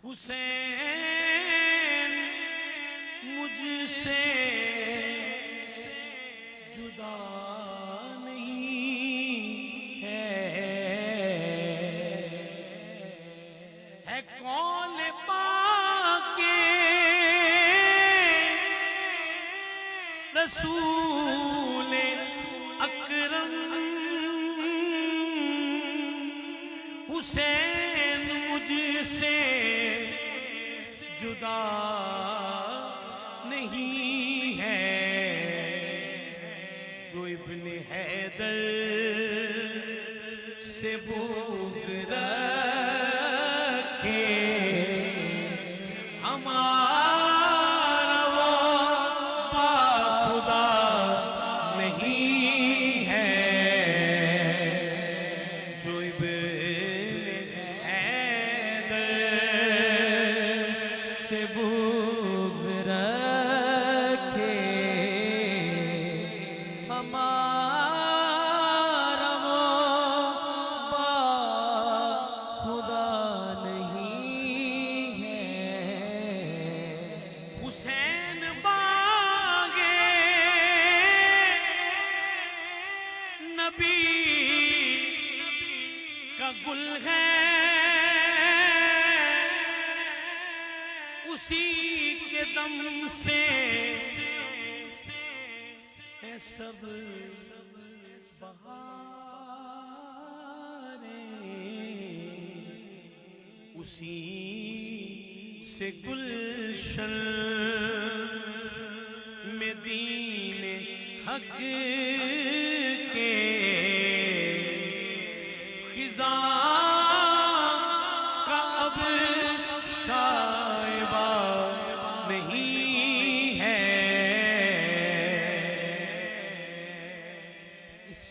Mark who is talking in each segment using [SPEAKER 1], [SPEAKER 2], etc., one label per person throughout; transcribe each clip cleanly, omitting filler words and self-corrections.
[SPEAKER 1] حسین مجھ سے جدا نہیں ہے کون پاک رسول اکرم حسین مجھ سے جدا نہیں ہے جو ابن حیدر سے بغض رکھے ہمارا وہ خدا نہیں ہے جو ابن حیدر سے بغض رکھے ہمارا وہ خدا نہیں ہے حسین باغے نبی کا گل ہے اسی کے دم سے ہے سب بہاریں اسی سے گلشن میں دین حق کے خزاں کا اب شائبہ نہیں ہے اس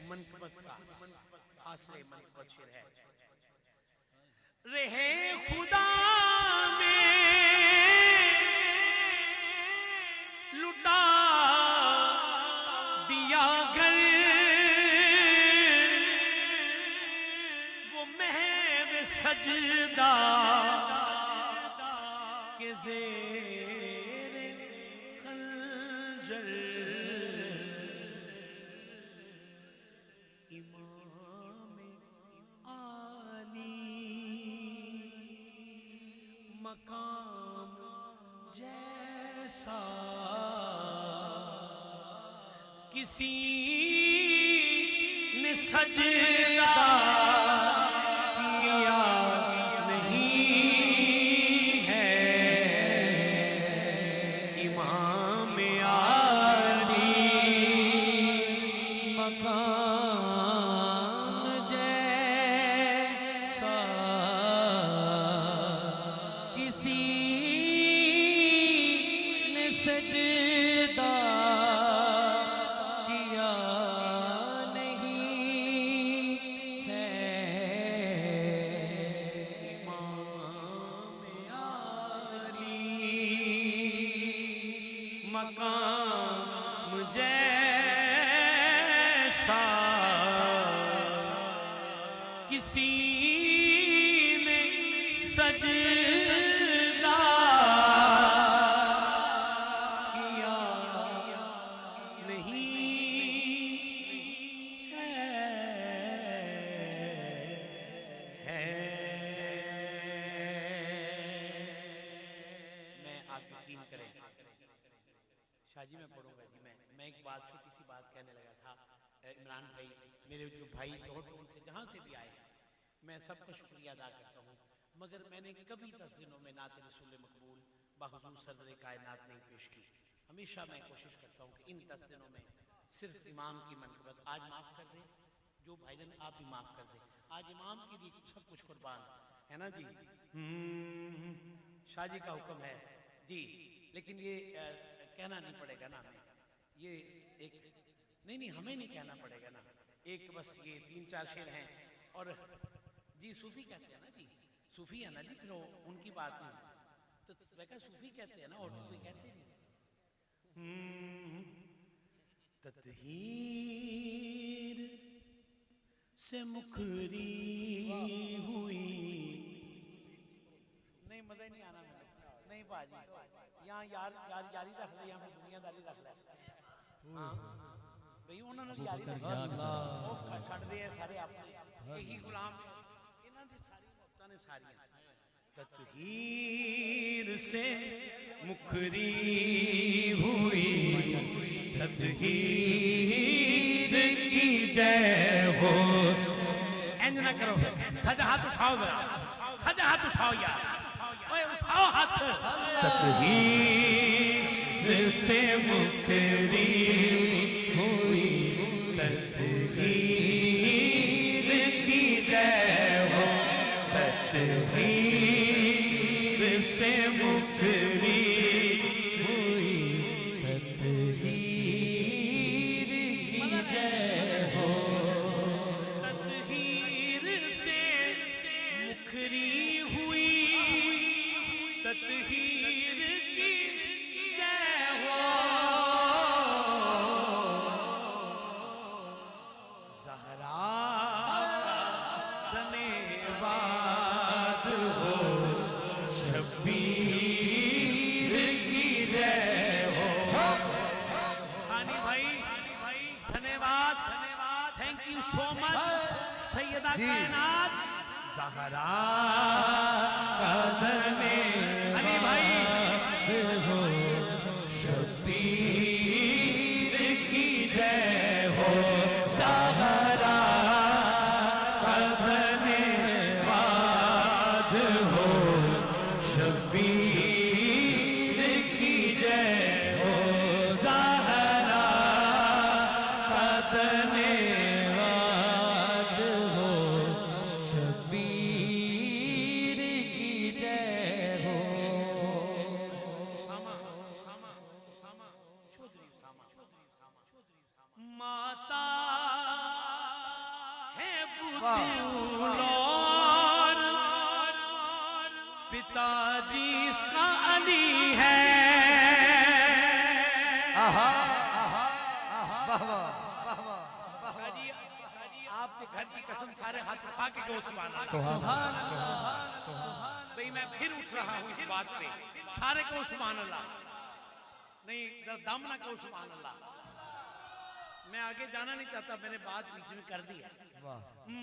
[SPEAKER 1] منقبت کا حاصل منقبت شعر ہے رہے خدا میں لٹا دیا گھر وہ محو سجدہ کے زیر خنجر امام عالی مقام جیسا کسی نے سجدہ کیا نہیں ہے امام عالی مقام جیسا کسی نے سجدہ کیا نہیں ہے امام عالی مقام جیسا کسی نے سجدہ کیا نہیں ہے میں آپ یقین کریں شاہ جی میں پڑھوں گا جی میں ایک بات چھوٹی سی بات کہنے لگا تھا عمران بھائی میرے جو بھائی ان سے جہاں سے بھی آئے ہیں میں سب کا شکریہ ادا کرتا ہوں مگر میں نے کبھی 10 دنوں میں نعت رسول مقبول بحضور صدر کائنات نہیں پیش کی ہمیشہ میں کوشش کرتا ہوں کہ ان 10 دنوں میں صرف امام کی منقبت آج معاف کر دیں جو بھائی جان آپ بھی معاف کر دیں آج امام کی بھی سب کچھ قربان ہے نا جی شاہ جی کا حکم ہے جی لیکن یہ کہنا نہیں پڑے گا نا ہمیں یہ ایک نہیں ہمیں نہیں کہنا پڑے گا نا ایک بس یہ 3-4 شعر ہیں اور جی صوفی کہتے ہیں نا جی صوفی ہے نا جی پھر ان کی بات نہیں تو ویکا صوفی کہتے ہیں نا اور تو کوئی کہتے نہیں تطہیر سے مکھری ہوئی ہی نہیں آنا نہیں باجی یہاں یاری رکھ لے یہاں دنیا داری رکھ لے ہاں بھئی انہوں نے یاری رکھ لے وہ چھڑ دے سارے اپنے یہی غلام انہوں نے ساری محبتہ نے ساری تطہیر سے مکھری ہوئی تطہیر کی جے ہو اینج نہ کرو سجا ہاتھ اٹھاؤ ذرا سجا ہاتھ اٹھاؤ یار اوے اٹھاؤ ہاتھ تطہیر سے مکھری ہوئی تطہیر کی جے ہو تطہیر سے مکھری ہوئی تطہیر کی جے ہو تطہیر سے مکھری ہوئی تطہیر کی جے ہو زہرا دھنیواد ہو شبیر کی جے ہو خانی بھائی دھنیواد تھینک یو سو مچ سیدہ کائنات زہرا کا دھنیواد ہو شبیر کی جے ہو زہرا کا دھنیواد ہو شبیر کی جے ہو زہرا کا دھنیواد ہو شبیر کی جے ہو ماتا ہے بطول اور پتا جس کا علی ہے آپ کے گھر کی قسم سارے ہاتھ اٹھا کے کہو سبحان اللہ بھئی میں پھر اٹھ رہا ہوں اس بات پہ سارے کہو سبحان اللہ نہیں دم نہ کہو سبحان اللہ میں آگے جانا نہیں چاہتا میں نے بات بیچ میں کر دیا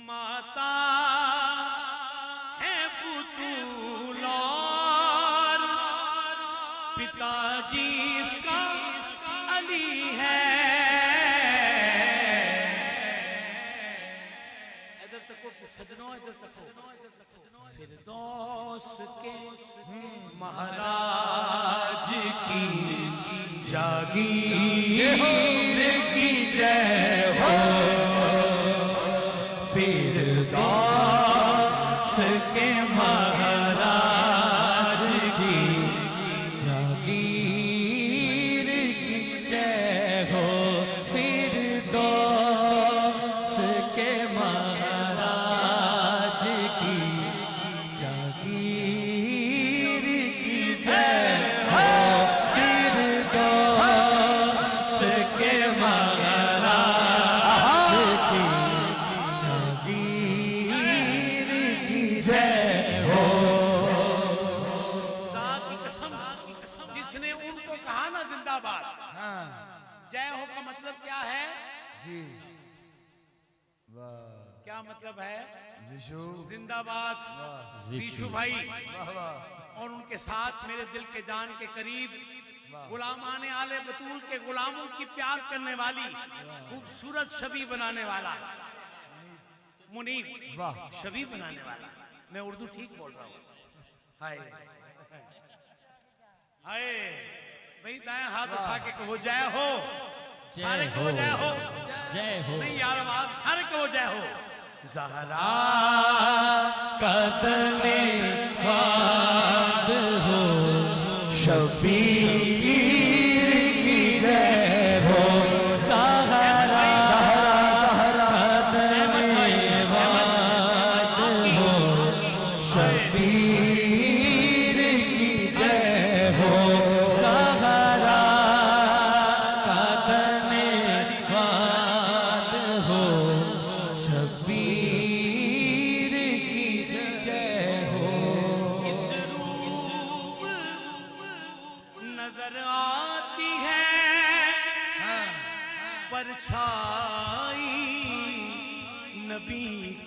[SPEAKER 1] ماتا ہے بطول اور پتا جس کا علی ہے ادھر تکو سجنوں ادھر تکو فردوس کے مہاراج کی جاگیر کی جے ہو فردوس کے مہاراج کی جاگیر کی جے ہو فردوس کے مہاراج کی جاگیر کی جے ہو فردوس کے مہاراج کی جاگیر کی جے ہو خدا کی قسم جس نے ان کو کہا نا زندہ باد جے ہو کا مطلب کیا ہے کیا مطلب ہے زندہ باد زیشو بھائی اور ان کے ساتھ میرے دل کے جان کے قریب غلامان آل بطول کے غلاموں کی پیار کرنے والی خوبصورت شبیہ بنانے والا منیب شبیہ بنانے والا میں اردو ٹھیک بول رہا ہوں ہائے ہائے بھئی دائیں ہاتھ اٹھا کے کہو جے ہو سارے کہو جے ہو نہیں یار آواز سارے کہو جے ہو زہرا کا دھنیواد ہو شبیر کی جے ہو زہرا کا دھنیواد ہو شبیر کی جے ہو زہرا کا دھنیواد ہو شبیر کی جے ہو اس روح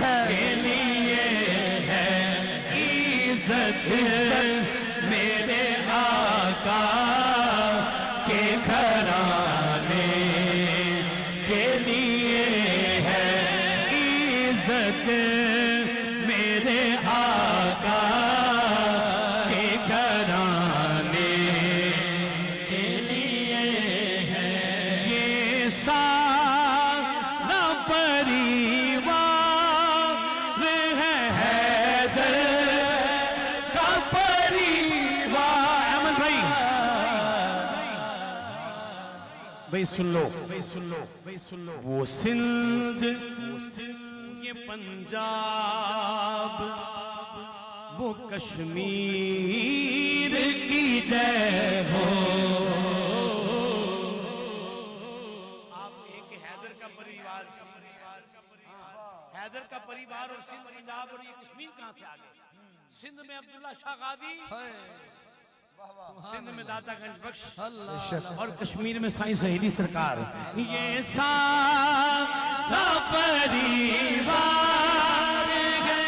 [SPEAKER 2] کے لیے ہے عزت میرے آقا کے گھرانے کے لیے ہے عزت میرے آقا کے گھرانے کے لیے ہے یہ سارا پریوار ہے حیدر کا پریوار احمد بھائی سن لو وہ سندھ یہ پنجاب وہ کشمیر کی جے ہو
[SPEAKER 1] آپ ایک حیدر کا پریوار حیدر کا پریوار اور سندھ پنجاب اور یہ کشمیر کہاں سے آگئے سندھ میں عبداللہ شاہ غادی سندھ میں داتا گنج بخش اور کشمیر میں سائیں سہیلی سرکار یہ سارا پریوار ہے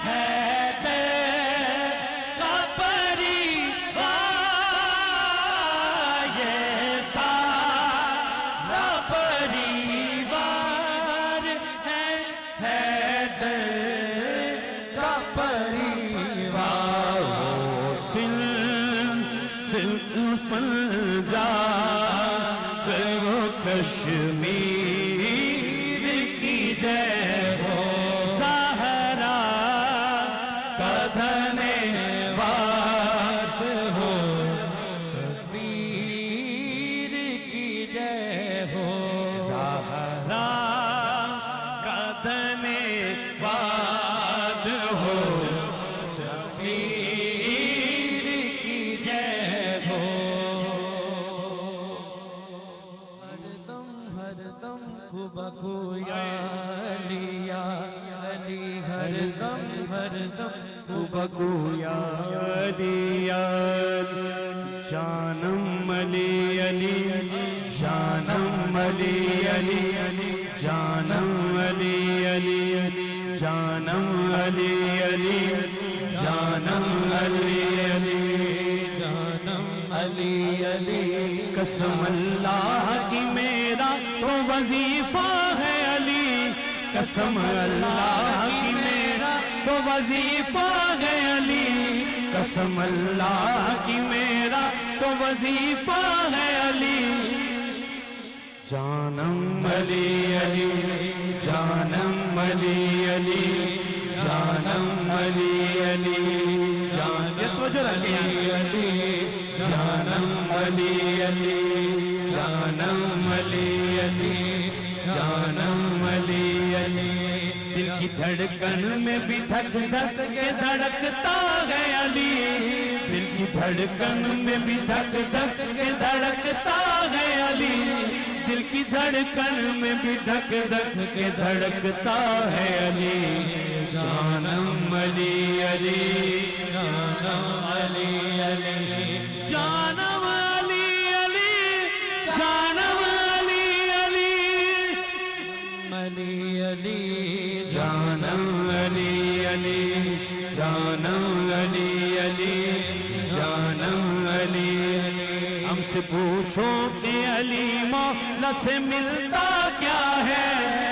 [SPEAKER 1] حیدر کا پریوار یہ سارا پریوار ہے حیدر کا پریوار پنجاب وہ کشمیر کی جے ہو سہرا کا دھنیواد ہو شبیر کی جے ہو سہرا کا دھنیواد ہو شبیر کی جے ہو ہر دم کو بکو یا علی ہر دم کو بکو یا علی جانم علی علی جانم علی علی جانم علی علی جانم علی علی جانم علی علی جانم علی علی قسم اللہ کی میرا تو وظیفہ ہے علی قسم اللہ کی میرا تو وظیفہ ہے علی قسم اللہ کی میرا تو وظیفہ ہے علی جانم علی علی جانم علی علی جانم علی علی جانم علی علی جانم علی علی جانم علی علی جانم علی علی دل کی دھڑکن میں بھی دھک دھک کے دھڑکتا ہے علی دل کی دھڑکن میں بھی دھک دھک کے دھڑکتا ہے علی دل کی دھڑکن میں بھی دھک دھک کے دھڑکتا ہے علی جانم علی علی جانم علی علی جانم علی علی جانم علی علی علی علی جانم علی علی جانم علی علی جانم علی ہم سے پوچھو کہ علی مولا سے ملتا کیا ہے